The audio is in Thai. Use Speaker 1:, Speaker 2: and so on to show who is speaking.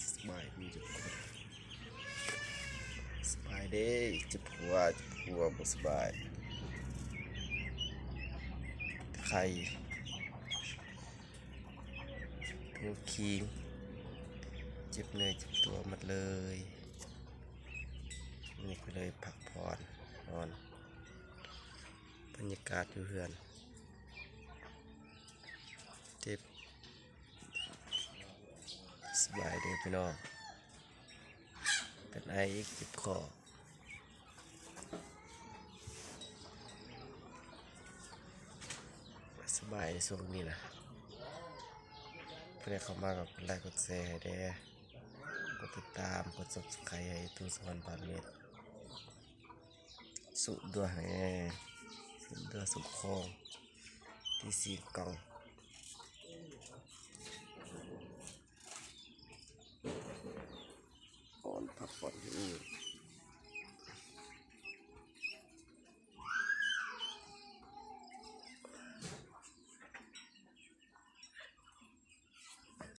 Speaker 1: สบายดีทุกคนสบายดีจะพัวบ่สบายไข่นิ้วคิงเจ็บเนื้อเจ็บตัวหมดเลยนี่ก็เลยพักผ่อนนอนบรรยากาศอยู่เฮือนเจ็บสบายดีพี่น้องเป็นไออีกเจ็บคอสบายในช่วงนี้นะเพื่อนเข้ามากับไลค์กดแชร์ให้ได้กดติดตามกด subscribe ให้ตูสอนบาทเม็ดสุดด้วยแห่สุดด้วยสุดโค้งที่สี่กล่องอ่อนพักผ่อนอยู่